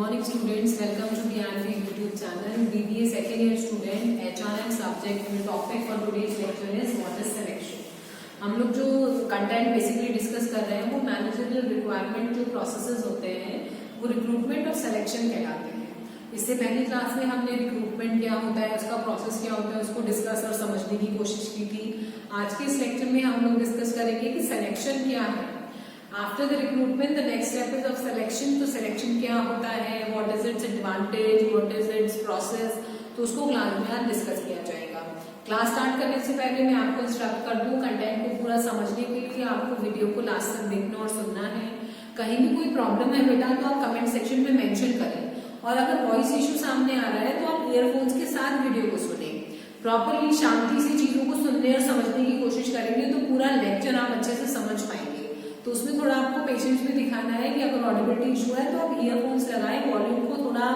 morning students, welcome to the Anfi YouTube channel. BBA second year student, HRM subject and the topic for today's lecture is what is selection. हम लोग जो content basically discuss कर रहे हैं वो managerial requirement जो processes होते हैं वो रिक्रूटमेंट और सिलेक्शन कहलाते हैं। इससे पहली क्लास में हमने रिक्रूटमेंट क्या होता है, उसका प्रोसेस क्या होता है, उसको डिस्कस और समझने की कोशिश की थी। आज के इस लेक्चर में हम लोग डिस्कस करेंगे कि सिलेक्शन क्या है। After the recruitment the next step is of selection. तो सिलेक्शन क्या होता है, what is it's advantage, what is it's process, तो उसको क्लास में आज डिस्कस किया जाएगा। क्लास स्टार्ट करने से पहले मैं आपको इंस्ट्रक्ट कर दूं, कंटेंट को पूरा समझने के लिए आपको वीडियो को लास्ट तक देखना और सुनना है। कहीं भी कोई प्रॉब्लम है बेटा तो आप कमेंट सेक्शन में मेंशन करें, और अगर वॉइस इश्यू सामने आ रहा है तो आप ईयरफोन्स के साथ वीडियो को सुने। प्रॉपरली शांति से चीजों को सुनने और समझने की कोशिश करेंगे तो पूरा लेक्चर आप अच्छे से समझ पाएंगे। तो उसमें थोड़ा आपको पेशेंस भी दिखाना है कि अगर ऑडिबिलिटी इशू है तो आप ईयरफोन्स लगाएं, वॉल्यूम को थोड़ा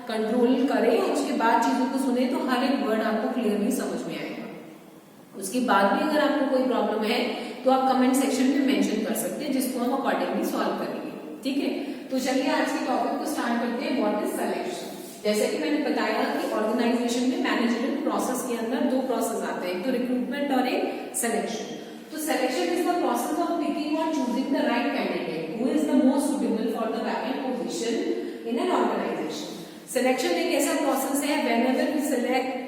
कंट्रोल करें और उसके बाद चीजों को सुने तो हर एक वर्ड आपको क्लियरली समझ में आएगा। उसके बाद भी अगर आपको कोई प्रॉब्लम है तो आप कमेंट सेक्शन में मेंशन कर सकते हैं, जिसको हम अकॉर्डिंगली सॉल्व करेंगे। ठीक है, तो चलिए आज के टॉपिक को स्टार्ट करते हैं, व्हाट इज सिलेक्शन। जैसे कि मैंने बताया कि ऑर्गेनाइजेशन में मैनेजरियल प्रोसेस के अंदर दो प्रोसेस आते हैं, एक तो रिक्रूटमेंट और एक सिलेक्शन। तो selection is the process of picking और choosing the right candidate who is the most suitable for the vacant position in an organisation. Selection एक ऐसा प्रोसेस है whenever we select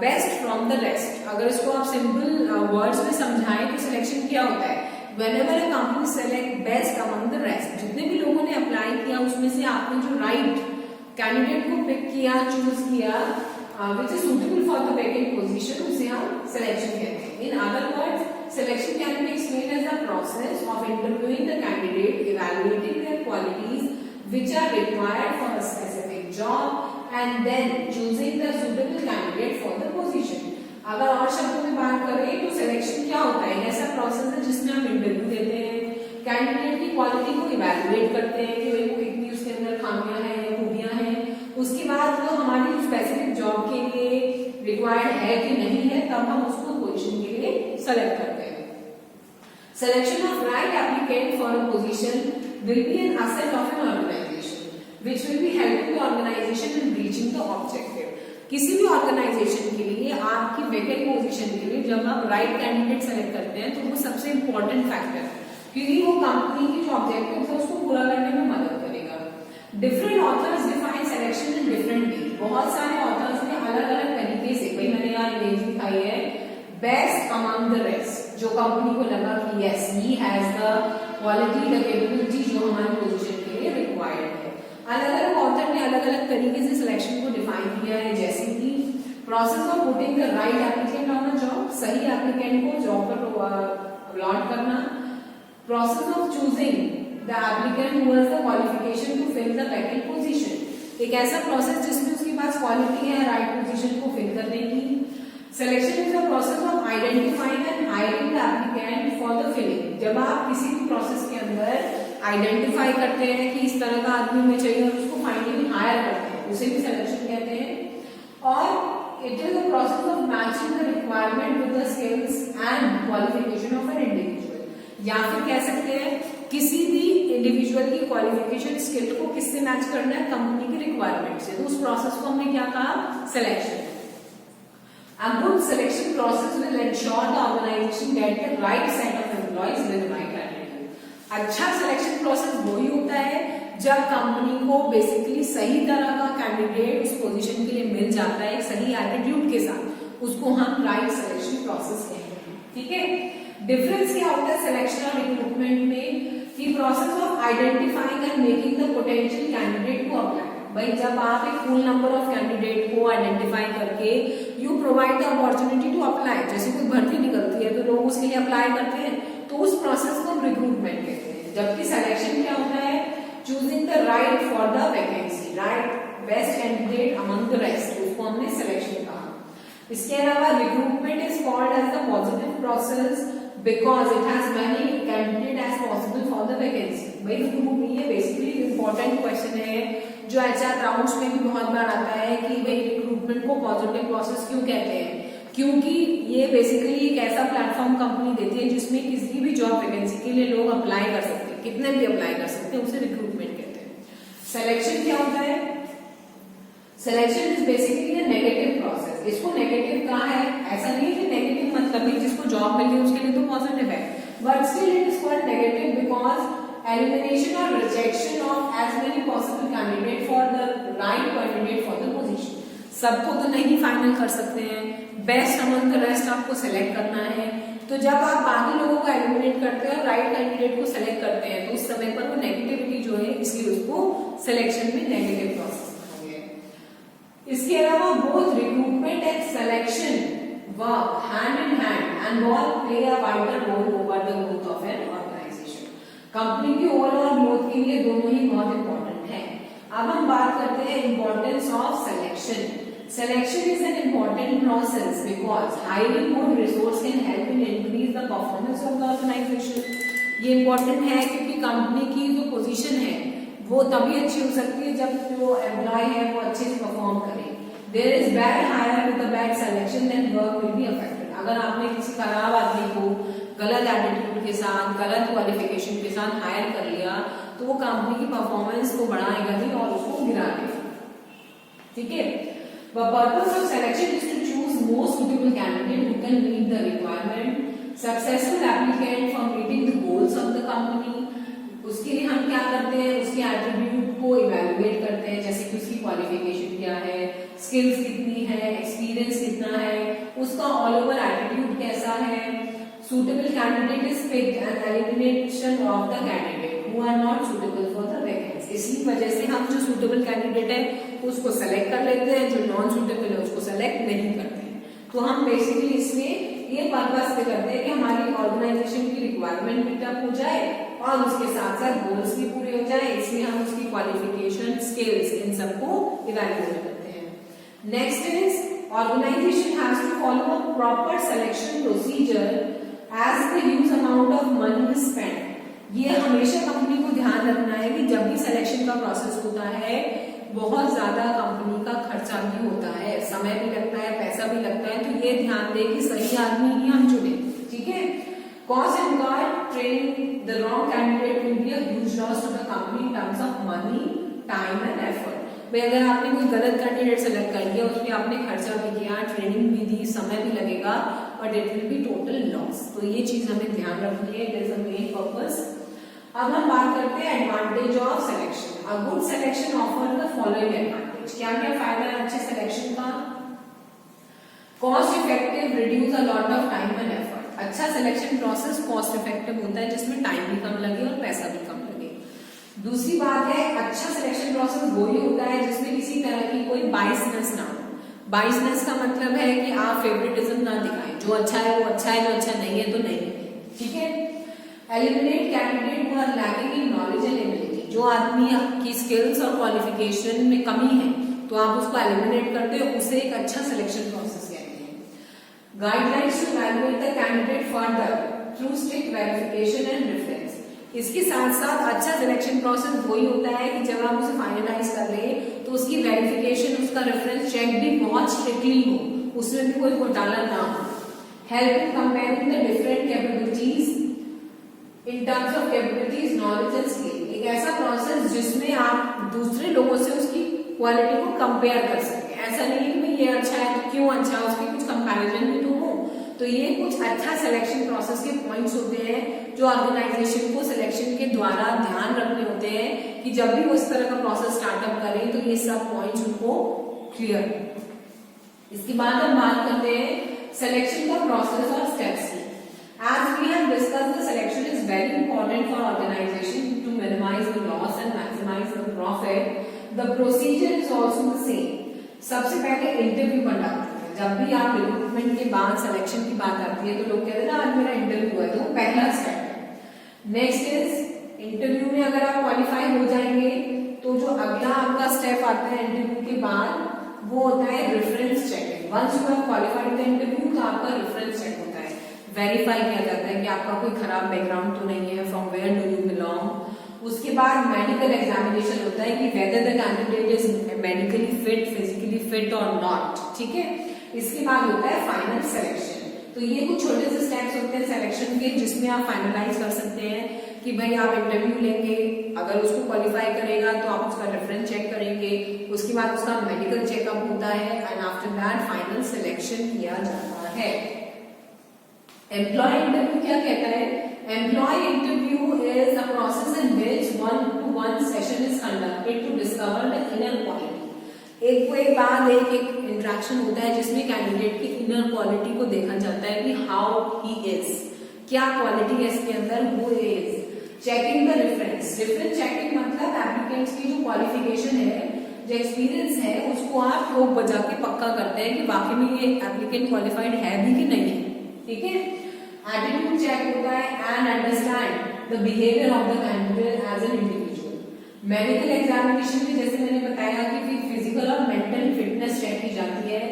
best from the rest. अगर इसको आप simple words में समझाएं तो सिलेक्शन क्या होता है, whenever a company select best among the rest. जितने भी लोगों ने अप्लाई किया उसमें से आपने जो राइट कैंडिडेट को पिक किया, चूज किया which is suitable for the vacant position, उसे हम सिलेक्शन कहते हैं। In other words, selection can be explained as the process of interviewing the candidate, evaluating their qualities which are required for a specific job, and then choosing the suitable candidate for the position. अगर और शब्दों में बात करें तो selection क्या होता है, ऐसा प्रोसेस है जिसमें हम इंटरव्यू देते हैं, कैंडिडेट की क्वालिटी को इवैल्यूएट करते हैं कि भाई वो कितनी उसके अंदर खामियां हैं या खूबियां हैं। उसके बाद वो हमारी स्पेसिफिक जॉब के लिए रिक्वायर्ड है कि नहीं है, तब हम उसको पोजीशन के लिए सेलेक्ट करते हैं। Selection of right applicant for a position will be an asset of an organization, which will be helping the organization in reaching the objective. किसी भी ऑर्गेनाइजेशन के लिए आपकी वेकेंट पोजीशन के लिए जब आप राइट कैंडिडेट सेलेक्ट करते हैं तो वो सबसे इंपॉर्टेंट फैक्टर है, क्योंकि वो कंपनी की जो ऑब्जेक्टिव है उसको पूरा करने में मदद करेगा। Different authors define selection in different way. बहुत सारे ऑथर्स ने अलग अलग तरीके से, भाई मैंने यहाँ इमेज दिखाई है, बेस्ट अमंग द रेस्ट, जो कंपनी को लगा कि yes he has the quality, the capability जो हमारी पोजीशन के लिए रिक्वायर्ड है। अलग अलग ऑथर ने अलग अलग तरीके से सिलेक्शन को डिफाइन किया है, जैसे कि process of putting the right applicant on a job, सही एप्लीकेंट को जॉब पर अलॉट करना। Process of choosing the applicant who has the qualification to fill the vacant position, एक ऐसा प्रोसेस जिसमें उसके पास क्वालिटी है राइट पोजीशन को फिल करने की। Selection is the process of identifying and hiring the applicant for the filling. जब आप किसी भी प्रोसेस के अंदर आइडेंटिफाई करते हैं कि इस तरह का आदमी हमें चाहिए और उसको फाइनली हायर करते हैं, उसे भी सिलेक्शन कहते हैं। और it is the process of matching the requirement with the skills and qualification of an individual, या फिर कह सकते हैं किसी भी इंडिविजुअल की क्वालिफिकेशन स्किल को किससे मैच करना है, कंपनी की रिक्वायरमेंट से। तो उस प्रोसेस को हमने क्या कहा, selection. A good selection process will ensure the organization get the right set of employees with the right attitude. अच्छा सिलेक्शन प्रोसेस वही होता है जब कंपनी को बेसिकली सही तरह का कैंडिडेट उस पोजीशन के लिए मिल जाता है, एक सही एटीट्यूड के साथ, उसको हम राइट सिलेक्शन प्रोसेस कहते हैं। ठीक है, डिफरेंस क्या होता है सिलेक्शन और रिक्रूटमेंट में, कि process of identifying and making the potential candidate to apply. भाई जब आप एक फुल नंबर ऑफ कैंडिडेट को आइडेंटिफाई करके you provide the opportunity to apply, जैसे कोई भर्ती निकलती है तो लोग उसके लिए अप्लाई करते हैं, तो उस प्रोसेस को हम रिक्रूटमेंट कहते हैं। जबकि सिलेक्शन क्या होता है, choosing the right for the vacancy, right best candidate among the rest, उसको हमने सिलेक्शन कहा। इसके अलावा recruitment is called as the positive process because it has many candidate as possible for the vacancy. भाई recruitment ये basically important question है जो HR rounds में भी बहुत बार आता है कि भाई रिक्रूटमेंट को पॉजिटिव प्रोसेस क्यों कहते हैं, क्योंकि ये बेसिकली एक ऐसा प्लेटफॉर्म कंपनी देती है जिसमें किसी भी जॉब वैकेंसी के लिए लोग अप्लाई कर सकते हैं, कितने भी अप्लाई कर सकते हैं, उसे रिक्रूटमेंट कहते हैं। सिलेक्शन क्या होता है? Selection is basically a negative process. इसको नेगेटिव कहा है, ऐसा नहीं है कि नेगेटिव मतलब नहीं, जिसको जॉब मिली उसके लिए तो पॉजिटिव है, but still it is called negative because elimination or rejection of as many possible candidate for the right candidate for the position। सबको तो नहीं फाइनल कर सकते हैं, बेस्ट अमंग द रेस्ट आपको सेलेक्ट करना है। तो जब आप बाकी लोगों को एलिमिनेट करते हैं और राइट कैंडिडेट को सेलेक्ट करते हैं तो उस समय पर वो नेगेटिविटी जो है, इसलिए उसको सिलेक्शन में नेगेटिव प्रोसेस कहा गया है। इसके अलावा both recruitment and selection work hand in hand and both play a vital role over the growth of an organisation. Company की ओवरऑल ग्रोथ के लिए दोनों ही बहुत इंपॉर्टेंट है। अब हम बात करते हैं importance of selection. Selection is an important process because hiring good resource can help in increase the performance of the organization। ये important है क्योंकि कंपनी की जो पोजीशन है वो तभी अच्छी हो सकती है जब जो एम्प्लॉय है वो अच्छे से परफॉर्म करे। There is bad hire with a bad selection then work will be affected। अगर आपने किसी खराब आदमी को गलत एटीट्यूड के साथ, गलत क्वालिफिकेशन के साथ हायर कर लिया तो वो कंपनी की परफॉर्मेंस को बढ़ाएगा नहीं और उसको गिरा देगा। ठीक है, the purpose of selection is to choose most suitable candidate who can meet the requirement, successful applicant for meeting the goals of the company। उसके लिए हम क्या करते हैं, उसके एट्रीब्यूट को इवेलुएट करते हैं, जैसे कि उसकी क्वालिफिकेशन क्या है, स्किल्स कितनी है, एक्सपीरियंस कितना है, उसका ऑल ओवर एटीट्यूड कैसा है। suitable candidate is picked and elimination of the candidate who are not suitable for the vacancy। इसी वजह से हम जो suitable candidate है उसको सेलेक्ट कर लेते हैं, जो नॉन सुटेबल है उसको सेलेक्ट नहीं करते हैं। तो हम बेसिकली इसमें ये पर्पस से करते हैं कि हमारी ऑर्गेनाइजेशन की रिक्वायरमेंट मीटअप हो जाए और उसके साथ साथ गोल्स भी पूरे हो जाए, इसलिए हम उसकी क्वालिफिकेशन, स्किल्स, इन सबको इवैल्यूएट करते हैं। Next is organisation has to follow a proper selection procedure as the huge amount of money is spend. ये हमेशा कंपनी को ध्यान रखना है कि जब भी सिलेक्शन का प्रोसेस होता है बहुत ज्यादा कंपनी का खर्चा भी होता है, समय भी लगता है, पैसा भी लगता है, तो ये ध्यान दे कि सही आदमी ही हम चुने। ठीक है, cost incurred training the wrong candidate will be a huge loss to the company in terms of money, time and effort. भाई अगर आपने कोई गलत कैंडिडेट सेलेक्ट कर लिया, उसमें आपने खर्चा भी किया, ट्रेनिंग भी दी, समय भी लगेगा, but it will be total loss. तो ये चीज हमें ध्यान रखनी है, it is the main purpose. अब हम बात करते हैं advantage of selection. A good selection offer the following advantage. क्या क्या फायदा है अच्छे सिलेक्शन का? Cost effective, reduce a lot of time and effort. अच्छा सिलेक्शन प्रोसेस कॉस्ट इफेक्टिव होता है जिसमें टाइम भी कम लगे और पैसा भी कम लगे। दूसरी बात है अच्छा सिलेक्शन प्रोसेस वही होता है जिसमें किसी तरह की कोई बाइसनेस ना हो। बाइसनेस का मतलब है कि आप फेवरेटिज्म ना दिखाएं, जो अच्छा है वो अच्छा है, जो अच्छा नहीं है तो नहीं है। ठीक है, eliminate candidate who are lacking in knowledge and ability. जो आदमी की स्किल्स और क्वालिफिकेशन में कमी है तो आप उसको एलिमिनेट करते हो, उसे एक अच्छा सिलेक्शन प्रोसेस कहते हैं। Guidelines to evaluate the candidate further through strict verification and reference. इसके साथ साथ अच्छा सिलेक्शन प्रोसेस वही होता है कि जब आप उसे फाइनलाइज कर ले तो उसकी वेरिफिकेशन, उसका रेफरेंस चेक भी बहुत स्ट्रिक्टली हो, उसमें भी कोई घोटाला ना हो। Help in comparing the different capabilities in terms of capabilities, knowledge and skill. एक ऐसा प्रोसेस जिसमें आप दूसरे लोगों से उसकी क्वालिटी को कंपेयर कर सकते हैं। ऐसा नहीं है कि ये अच्छा है तो क्यों अच्छा है, उसकी कुछ कंपैरिजन भी तो हो। तो ये कुछ अच्छा सिलेक्शन प्रोसेस के पॉइंट्स होते हैं जो ऑर्गेनाइजेशन को सिलेक्शन के द्वारा ध्यान रखने होते हैं कि जब भी वो इस तरह का प्रोसेस स्टार्टअप करें तो ये सब पॉइंट्स उनको क्लियर हो। इसके बाद हम बात करते हैं सिलेक्शन का प्रोसेस और स्टेप्स की। As we have discussed, the selection is very important for organization to minimize the loss and maximize the profit. The procedure is also the same. सबसे पहले इंटरव्यू कंडक्ट करते हैं। जब भी आप रिक्रूटमेंट के बाद सिलेक्शन की बात आती है तो लोग कहते हैं ना आज मेरा इंटरव्यू है, तो पहला स्टेप है। नेक्स्ट इज इंटरव्यू में अगर आप क्वालिफाई हो जाएंगे तो जो अगला आपका स्टेप आता है इंटरव्यू के बाद वो होता है reference checking. Once you have qualified the interview तो आपका रेफरेंस चेक होता है, वेरीफाई किया जाता है कि आपका कोई खराब बैकग्राउंड तो नहीं है, from where do you belong. उसके बाद मेडिकल एग्जामिनेशन होता है कि whether the candidate is medically fit, physically fit और नॉट। ठीक है, इसके बाद होता है फाइनल सिलेक्शन। तो ये कुछ छोटे से स्टेप्स होते हैं सिलेक्शन के जिसमें आप फाइनलाइज कर सकते हैं कि भाई आप इंटरव्यू लेंगे, अगर उसको क्वालिफाई करेगा तो आप उसका रेफरेंस चेक करेंगे, उसके बाद उसका मेडिकल चेकअप होता है and after that final selection किया जाता है। एम्प्लॉय इंटरव्यू क्या कहता है? Employ interview is a process in which 1-to-1 session is conducted to discover the inner quality. एक को एक बाद एक इंटरेक्शन होता है जिसमें कैंडिडेट की इनर क्वालिटी को देखा जाता है कि हाउ ही इज, क्या क्वालिटी है इसके अंदर, who is. Checking the reference checking मतलब एप्लीकेंट्स की जो क्वालिफिकेशन है, जो एक्सपीरियंस है, उसको आप ठोक बजा के पक्का करते हैं कि वाकई में ये एप्लीकेंट क्वालिफाइड है भी कि नहीं है, ठीक है। एटीट्यूड चेक होता है and understand the behaviour of the candidate as an individual. Medical examination में जैसे मैंने बताया कि फिजिकल और मेंटल फिटनेस चेक की जाती है।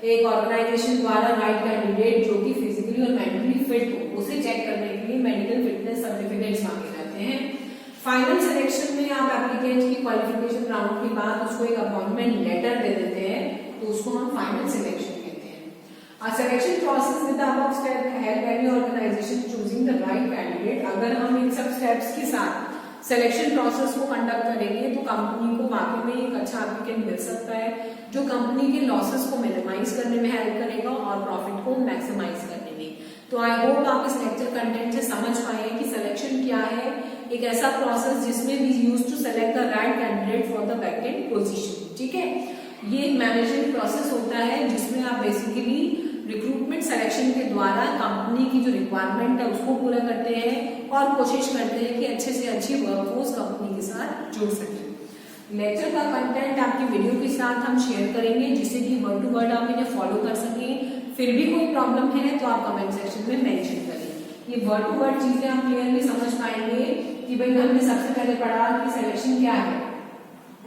एक ऑर्गेनाइजेशन द्वारा राइट कैंडिडेट जो कि फिजिकली और मेंटली फिट हो उसे चेक करने के लिए मेडिकल फिटनेस सर्टिफिकेट्स मांगे जाते हैं। फाइनल सिलेक्शन में आप एप्लीकेंट की क्वालिफिकेशन राउंड के बाद उसको एक अपॉइंटमेंट लेटर दे देते हैं, तो उसको हम फाइनल सिलेक्शन कहते हैं। A selection process with the above step help any organization choosing the right candidate। अगर हम इन सब स्टेप्स के साथ सिलेक्शन प्रोसेस को कंडक्ट करेंगे तो कंपनी को वाकई में एक अच्छा एप्लीकेंट मिल सकता है जो कंपनी के लॉसेस को मिनिमाइज करने में हेल्प करेगा और प्रॉफिट को मैक्सिमाइज करने में। तो आई होप आप इस लेक्चर कंटेंट से समझ पाए कि सिलेक्शन क्या है, एक ऐसा प्रोसेस जिसमें we use to select the right candidate for the vacant position, ठीक है। ये एक मैनेजमेंट प्रोसेस होता है जिसमें आप बेसिकली रिक्रूटमेंट सिलेक्शन के द्वारा कंपनी की जो रिक्वायरमेंट है उसको पूरा करते हैं और कोशिश करते हैं कि अच्छे से अच्छी वर्कफोर्स कंपनी के साथ जुड़ सके। लेक्चर का कंटेंट आपकी वीडियो के साथ हम शेयर करेंगे जिससे कि वर्ड टू वर्ड आप इन्हें फॉलो कर सकें। फिर भी कोई प्रॉब्लम है तो आप कमेंट सेक्शन में मेंशन करें। ये वर्ड टू वर्ड चीजें आप क्लियरली समझ पाएंगे कि भाई हमने सबसे पहले पढ़ा कि सिलेक्शन क्या है,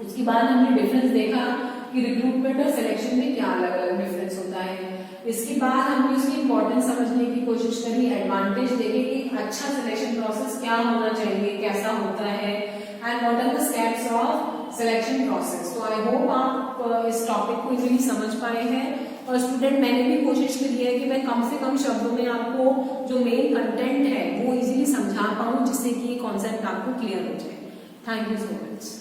उसके बाद हमने डिफरेंस देखा कि रिक्रूटमेंट और सिलेक्शन में क्या अलग अलग डिफरेंस होता है। इसके बाद हमने उसकी इंपॉर्टेंस समझने की कोशिश करी, एडवांटेज देखे कि अच्छा सिलेक्शन प्रोसेस क्या होना चाहिए, कैसा होता है and what are the steps of selection process. तो आई होप आप इस टॉपिक को इजीली समझ पाए हैं और स्टूडेंट मैंने भी कोशिश करी है कि मैं कम से कम शब्दों में आपको जो मेन कंटेंट है वो इजीली समझा पाऊं जिससे कि ये कॉन्सेप्ट आपको क्लियर हो जाए। Thank you so much.